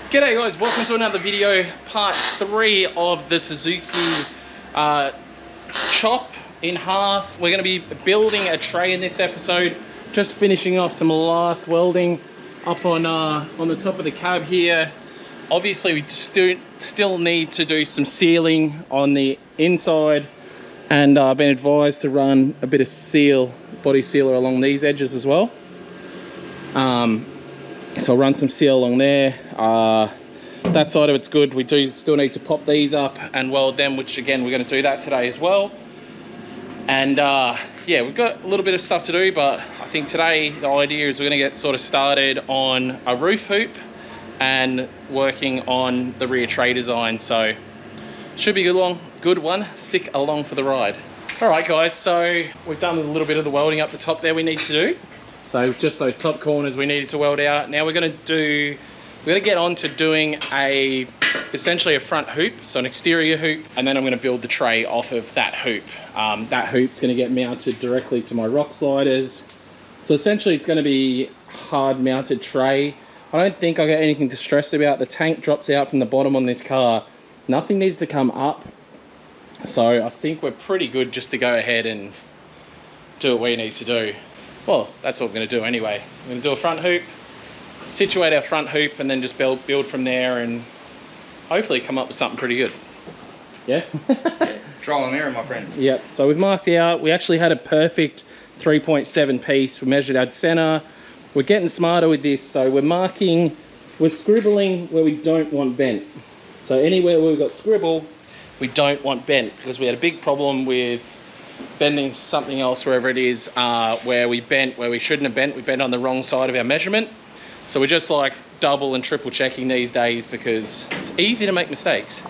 G'day guys, welcome to another video, part 3 of the Suzuki chop in half. We're going to be building a tray in this episode, just finishing off some last welding up on the top of the cab here. Obviously we still need to do some sealing on the inside, and I've been advised to run a bit of body sealer along these edges as well. So I'll run some seal along there. That side of it's good. We do still need to pop these up and weld them, which again we're going to do that today as well. And yeah, we've got a little bit of stuff to do, but I think today the idea is we're going to get sort of started on a roof hoop and working on the rear tray design. So should be a good one. Stick along for the ride. All right guys, so we've done a little bit of the welding up the top there we need to do. So just those top corners we needed to weld out. Now we're going to get on to doing essentially a front hoop, so an exterior hoop, and then I'm going to build the tray off of that hoop. That hoop's going to get mounted directly to my rock sliders. So essentially it's going to be hard mounted tray. I don't think I got anything to stress about. The tank drops out from the bottom on this car. Nothing needs to come up. So I think we're pretty good just to go ahead and do what we need to do. Well, that's what we're going to do anyway. We're going to do a front hoop, situate our front hoop, and then just build from there and hopefully come up with something pretty good. Yeah? Yeah, trial and error, my friend. Yep, so we've marked out, we actually had a perfect 3.7 piece. We measured our center. We're getting smarter with this, so we're scribbling where we don't want bent. So anywhere where we've got scribble, we don't want bent, because we had a big problem with bending something else wherever it is, where we shouldn't have bent. We bent on the wrong side of our measurement. So we're just like double and triple checking these days because it's easy to make mistakes,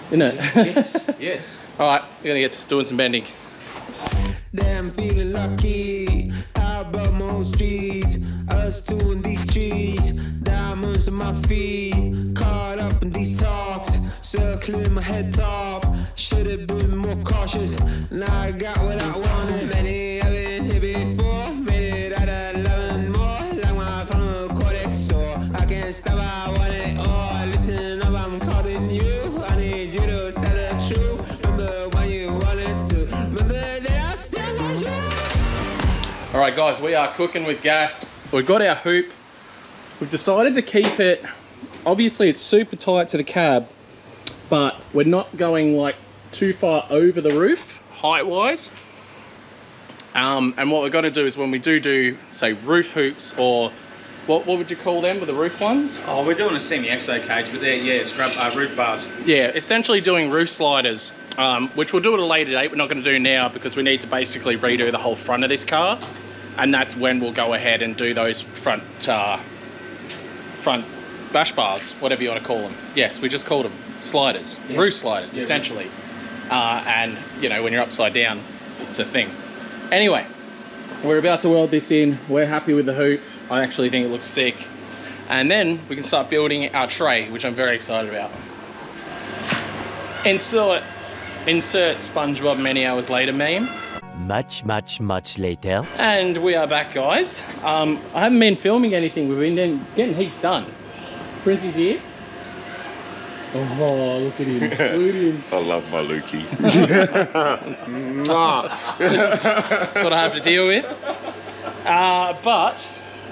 isn't it? Yes, yes. All right, we're gonna get doing some bending. Damn, feeling lucky. How about most streets? Us two in these trees. Diamonds on my feet. Caught up in these talks. Circling my head top. Should have been more cautious. Now I got what I wanted. Many have been here before. Made it out of 11 more. Like my frontal cortex. So I can't stop. I want it all. Listen up, I'm calling you. I need you to tell the truth. Remember when you wanted to. Remember that I said was you. All right, guys, we are cooking with gas. We've got our hoop. We've decided to keep it. Obviously, it's super tight to the cab, but we're not going like too far over the roof height-wise. And what we've got to do is when we do say roof hoops, or what would you call them with the roof ones? Oh, we're doing a semi-exo cage, but they're, yeah, scrub roof bars. Yeah, essentially doing roof sliders, which we'll do at a later date. We're not going to do now because we need to basically redo the whole front of this car, and that's when we'll go ahead and do those front bash bars, whatever you want to call them. Yes, we just called them sliders, yeah. Roof sliders, yeah, essentially. And you know, when you're upside down, it's a thing. Anyway, we're about to weld this in. We're happy with the hoop. I actually think it looks sick. And then we can start building our tray, which I'm very excited about. Insert SpongeBob many hours later meme. Much later. And we are back, guys. I haven't been filming anything. We've been getting heaps done. Princey's here. Oh, look at him. Look at him. I love my Lukey. That's what I have to deal with. But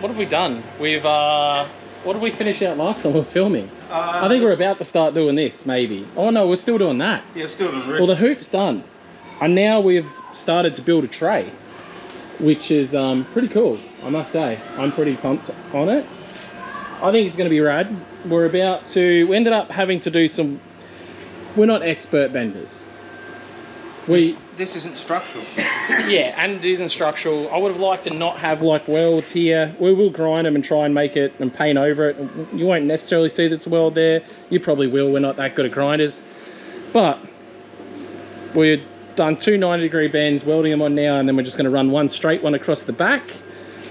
what have we done? What did we finish out last time we were filming? I think we're about to start doing this, maybe. Oh no, we're still doing that. Yeah, still doing roof. Well, the hoop's done. And now we've started to build a tray, which is pretty cool, I must say. I'm pretty pumped on it. I think it's going to be rad. We ended up having to do we're not expert benders. This isn't structural. Yeah, and it isn't structural. I would have liked to not have like welds here. We will grind them and try and make it and paint over it. You won't necessarily see this weld there. You probably will. We're not that good at grinders. But we've done two 90-degree bends, welding them on now, and then we're just going to run one straight one across the back.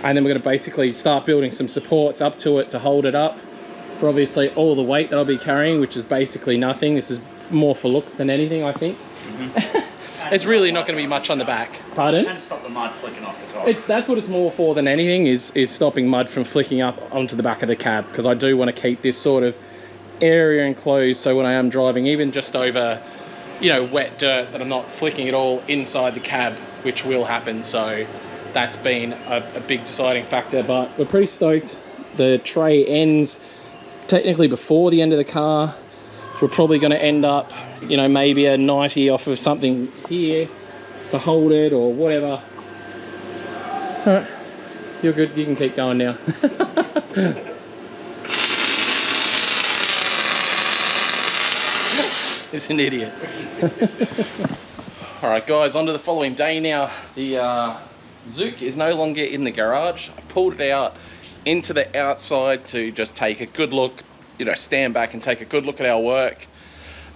And then we're going to basically start building some supports up to it to hold it up for obviously all the weight that I'll be carrying, which is basically nothing. This is more for looks than anything, I think. Mm-hmm. It's really not going to be much on the back. Pardon? And stop the mud flicking off the top. That's what it's more for than anything, is stopping mud from flicking up onto the back of the cab, because I do want to keep this sort of area enclosed, so when I am driving, even just over, you know, wet dirt, that I'm not flicking it all inside the cab, which will happen. So that's been a big deciding factor, but we're pretty stoked. The tray ends technically before the end of the car. So we're probably going to end up, you know, maybe a 90 off of something here to hold it or whatever. All right, you're good, you can keep going now. It's an idiot. All right, guys, on to the following day now. The Zook is no longer in the garage. I pulled it out into the outside to just take a good look, you know, stand back and take a good look at our work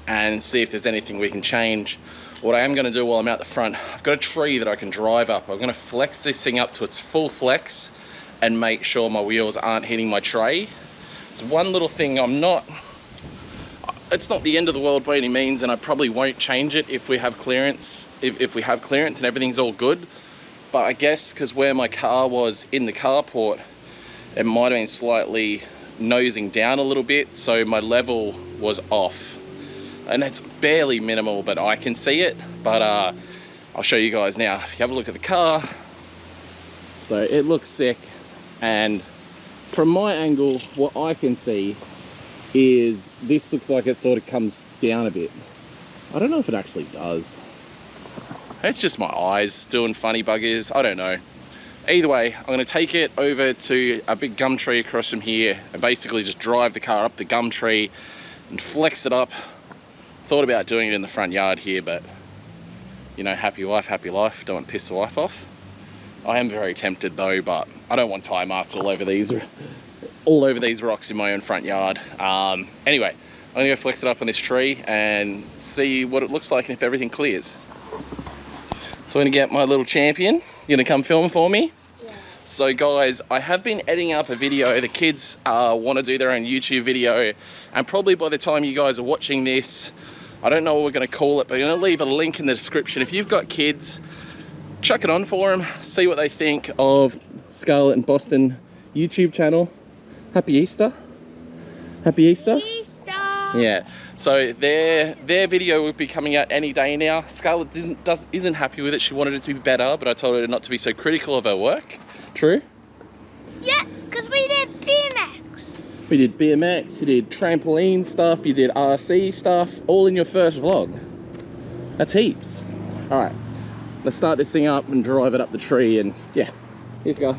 and see if there's anything we can change. What I am going to do while I'm out the front, I've got a tree that I can drive up. I'm going to flex this thing up to its full flex and make sure my wheels aren't hitting my tray. It's one little thing it's not the end of the world by any means, and I probably won't change it if we have clearance, if we have clearance and everything's all good. But I guess because where my car was in the carport, it might have been slightly nosing down a little bit, so my level was off. And it's barely minimal, but I can see it. But I'll show you guys now. If you have a look at the car, so it looks sick, and from my angle, what I can see is this looks like it sort of comes down a bit. I don't know if it actually does. It's just my eyes doing funny buggers, I don't know. Either way, I'm going to take it over to a big gum tree across from here and basically just drive the car up the gum tree and flex it up. Thought about doing it in the front yard here, but you know, happy wife, happy life. Don't want to piss the wife off. I am very tempted though, but I don't want tire marks all over these rocks in my own front yard. Anyway, I'm gonna go flex it up on this tree and see what it looks like and if everything clears. So I'm gonna get my little champion. You gonna come film for me? Yeah. So guys, I have been editing up a video. The kids want to do their own YouTube video, and probably by the time you guys are watching this, I don't know what we're gonna call it, but I'm gonna leave a link in the description. If you've got kids, chuck it on for them, see what they think of Scarlett and Boston YouTube channel. Happy Easter. Happy Easter. Easter. Yeah. So their video will be coming out any day now. Scarlett isn't happy with it. She wanted it to be better, but I told her not to be so critical of her work. True? Yeah, because we did BMX. We did BMX, you did trampoline stuff, you did RC stuff, all in your first vlog. That's heaps. All right, let's start this thing up and drive it up the tree, and yeah, here's go.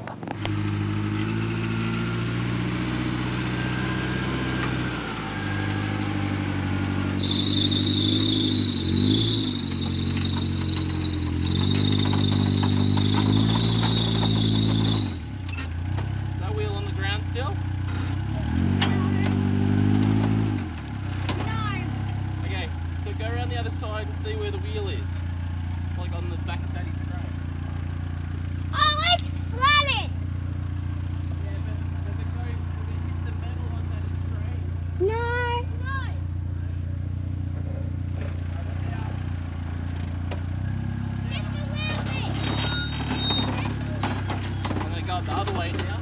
The other way now,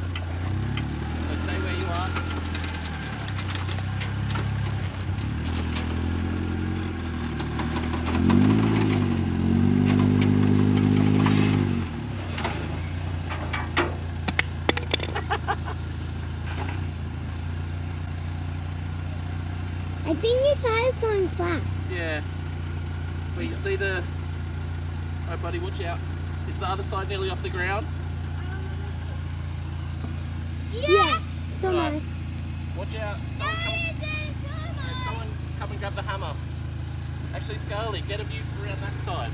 so stay where you are. I think your tire's going flat. Yeah. Well, you see the... Oh buddy, watch out. Is the other side nearly off the ground? Yeah, it's Right. almost. Watch out. Someone come and grab the hammer. Actually, Scarlett, get a view around that side.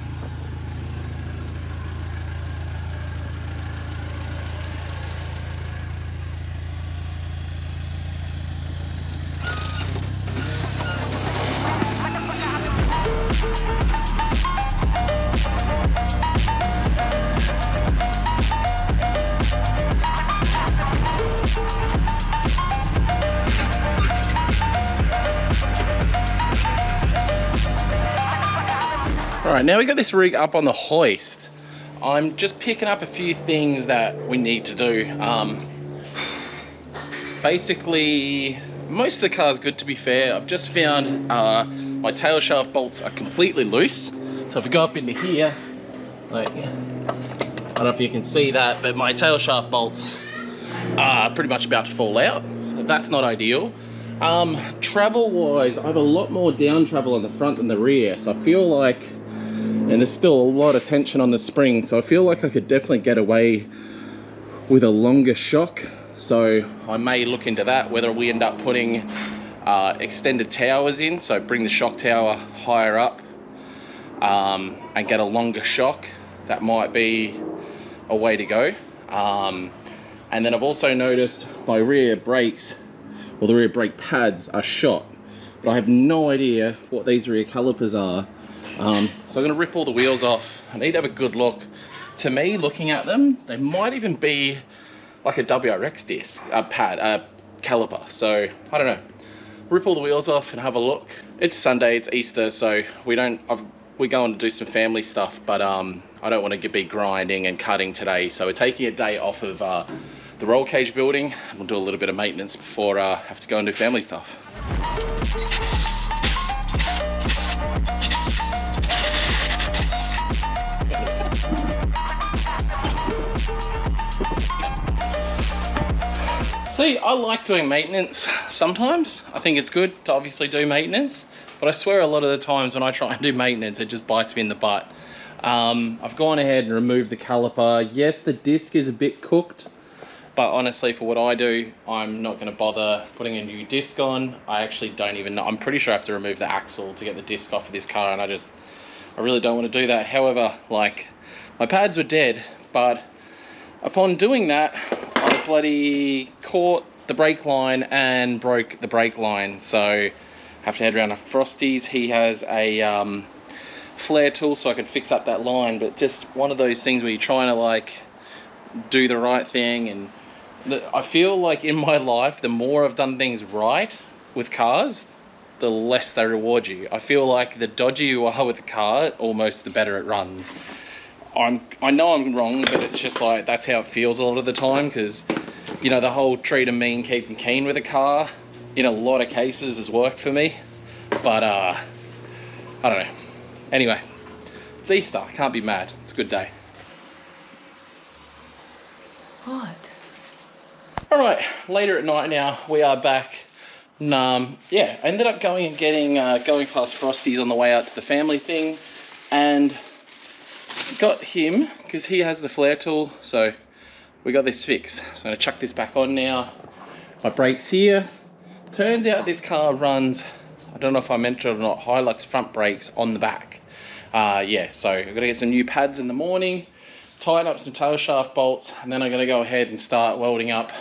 Alright, now we got this rig up on the hoist. I'm just picking up a few things that we need to do. Basically, most of the car's good, to be fair. I've just found my tail shaft bolts are completely loose. So if we go up into here, like, I don't know if you can see that, but my tail shaft bolts are pretty much about to fall out. So that's not ideal. Travel wise, I have a lot more down travel on the front than the rear. So I feel like, and there's still a lot of tension on the spring, so I feel like I could definitely get away with a longer shock. So I may look into that, whether we end up putting extended towers in, so bring the shock tower higher up and get a longer shock. That might be a way to go. And then I've also noticed my rear brakes, or the rear brake pads, are shot, but I have no idea what these rear calipers are. So I'm gonna rip all the wheels off. I need to have a good look. To me, looking at them, they might even be like a WRX disc, caliper. So I don't know. Rip all the wheels off and have a look. It's Sunday, it's Easter, so we're going to do some family stuff, but I don't want to be grinding and cutting today. So we're taking a day off of the roll cage building, and we'll do a little bit of maintenance before I have to go and do family stuff. See, I like doing maintenance sometimes. I think it's good to obviously do maintenance, but I swear a lot of the times when I try and do maintenance, it just bites me in the butt. I've gone ahead and removed the caliper. Yes, the disc is a bit cooked, but honestly, for what I do, I'm not going to bother putting a new disc on. I actually don't even know. I'm pretty sure I have to remove the axle to get the disc off of this car, and I really don't want to do that. However, like, my pads were dead, but upon doing that, I bloody caught the brake line and broke the brake line. So I have to head around to Frosty's. He has a flare tool so I can fix up that line, but just one of those things where you're trying to like do the right thing. And I feel like in my life, the more I've done things right with cars, the less they reward you. I feel like the dodgier you are with a car, almost the better it runs. I know I'm wrong, but it's just like, that's how it feels a lot of the time, because, you know, the whole treat them mean, keep them keen with a car, in a lot of cases has worked for me. But, I don't know. Anyway, it's Easter, I can't be mad. It's a good day. What? All right, later at night now, we are back. And, yeah, I ended up going and getting, going past Frosty's on the way out to the family thing, and got him, because he has the flare tool, so we got this fixed. So I'm gonna chuck this back on now. My brakes here. Turns out this car runs, I don't know if I mentioned it or not, Hilux front brakes on the back. Yeah, so I'm gonna get some new pads in the morning, tighten up some tail shaft bolts, and then I'm gonna go ahead and start welding up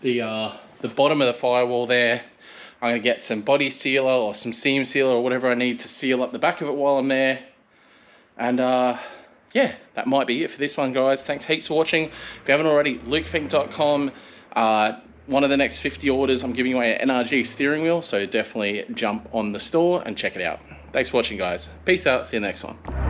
the bottom of the firewall there. I'm gonna get some body sealer or some seam sealer or whatever I need to seal up the back of it while I'm there. And yeah, that might be it for this one, guys. Thanks heaps for watching. If you haven't already, lukefink.com. One of the next 50 orders, I'm giving away an NRG steering wheel, so definitely jump on the store and check it out. Thanks for watching, guys. Peace out. See you next one.